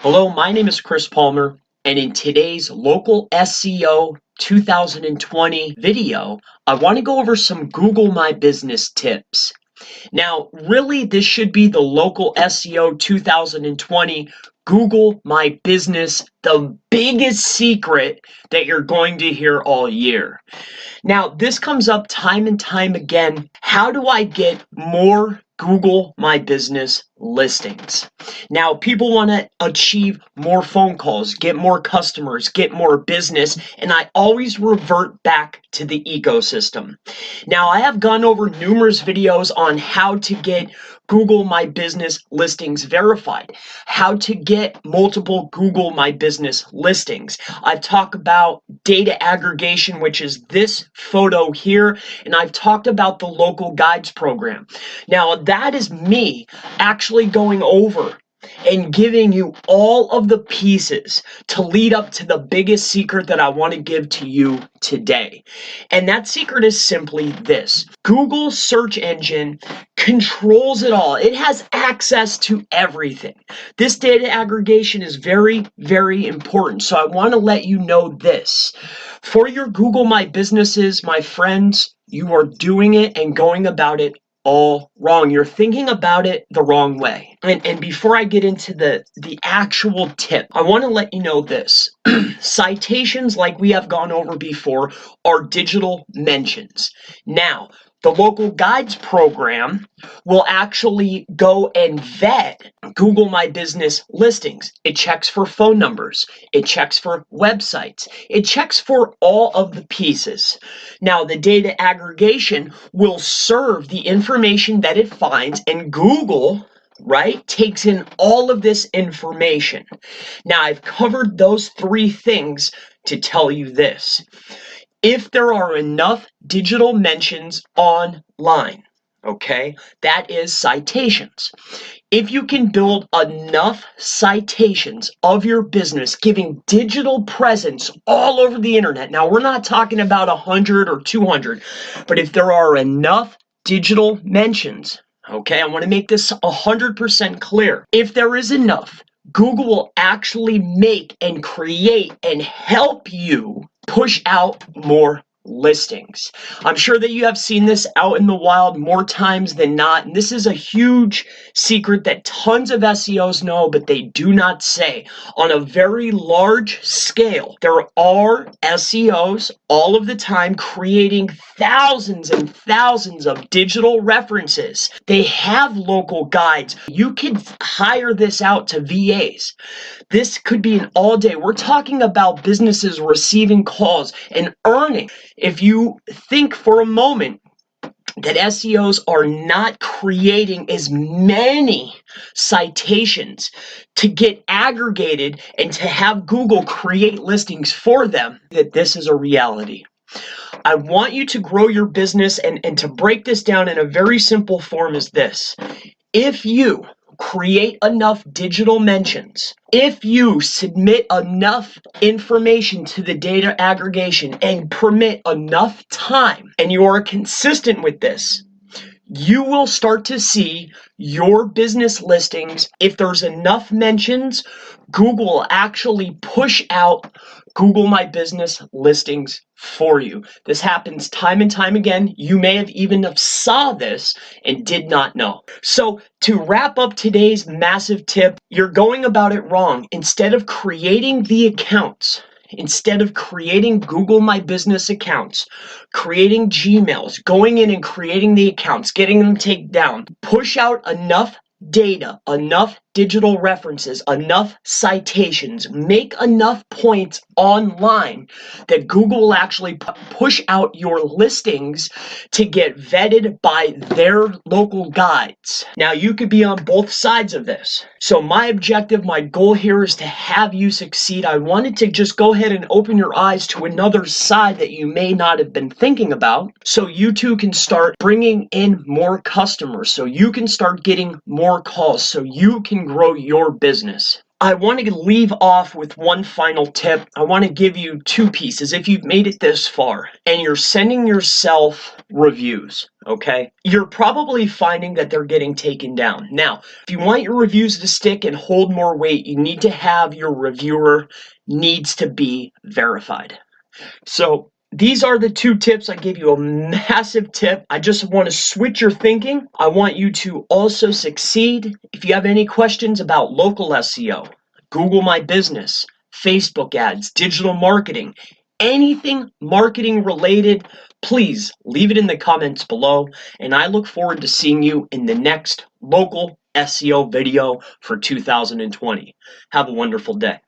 Hello, my name is Chris Palmer, and in today's local SEO 2020 video, I want to go over some Google My Business tips. Now, really, this should be the local SEO 2020 Google My Business, the biggest secret that you're going to hear all year. Now, this comes up time and time again. How do I get more Google My Business listings? Now, people want to achieve more phone calls, get more customers, get more business, and I always revert back to the ecosystem. Now, I have gone over numerous videos on how to get Google My Business listings verified, how to get multiple Google My Business listings. I've talked about data aggregation, which is this photo here, and I've talked about the local guides program. Now, that is me actually going over and giving you all of the pieces to lead up to the biggest secret that I want to give to you today. And that secret is simply this. Google search engine controls it all. It has access to everything. This data aggregation is very, very important. So I want to let you know this. For your Google My Businesses, my friends, you are doing it and going about it all wrong. You're thinking about it the wrong way. And before I get into the actual tip, I want to let you know this. Citations, like we have gone over before, are digital mentions. Now, the local guides program will actually go and vet Google My Business listings. It checks for phone numbers. It checks for websites. It checks for all of the pieces. Now, the data aggregation will serve the information that it finds, and Google, right, takes in all of this information. Now, I've covered those three things to tell you this. If there are enough digital mentions online, okay, that is citations. If you can build enough citations of your business, giving digital presence all over the internet. Now, we're not talking about 100 or 200, but if there are enough digital mentions, okay, I want to make this 100% clear. If there is enough, Google will actually make and create and help you push out more listings. I'm sure that you have seen this out in the wild more times than not, and this is a huge secret that tons of SEOs know, but they do not say. On a very large scale, there are SEOs all of the time creating thousands and thousands of digital references. They have local guides. You can hire this out to VAs. This could be an all day. We're talking about businesses receiving calls and earning. If you think for a moment that SEOs are not creating as many citations to get aggregated and to have Google create listings for them, that this is a reality. I want you to grow your business, and to break this down in a very simple form is this. If you create enough digital mentions, if you submit enough information to the data aggregation and permit enough time, and you are consistent with this, you will start to see your business listings. If there's enough mentions, Google will actually push out Google My Business listings for you. This happens time and time again. You may have even saw this and did not know. So to wrap up today's massive tip, you're going about it wrong. Instead of creating the accounts, instead of creating Google My Business accounts, creating Gmails, going in and creating the accounts, getting them taken down, push out enough data, enough digital references, enough citations, make enough points online that Google will actually push out your listings to get vetted by their local guides. Now, you could be on both sides of this. So my objective, my goal here is to have you succeed. I wanted to just go ahead and open your eyes to another side that you may not have been thinking about, so you too can start bringing in more customers, so you can start getting more calls, so you can grow your business. I want to leave off with one final tip. I want to give you two pieces. If you've made it this far and you're sending yourself reviews, okay, you're probably finding that they're getting taken down. Now, if you want your reviews to stick and hold more weight, you need to have your reviewer needs to be verified. So these are the two tips. I gave you a massive tip. I just want to switch your thinking. I want you to also succeed. If you have any questions about local SEO, Google My Business, Facebook ads, digital marketing, anything marketing related, please leave it in the comments below. And I look forward to seeing you in the next local SEO video for 2020. Have a wonderful day.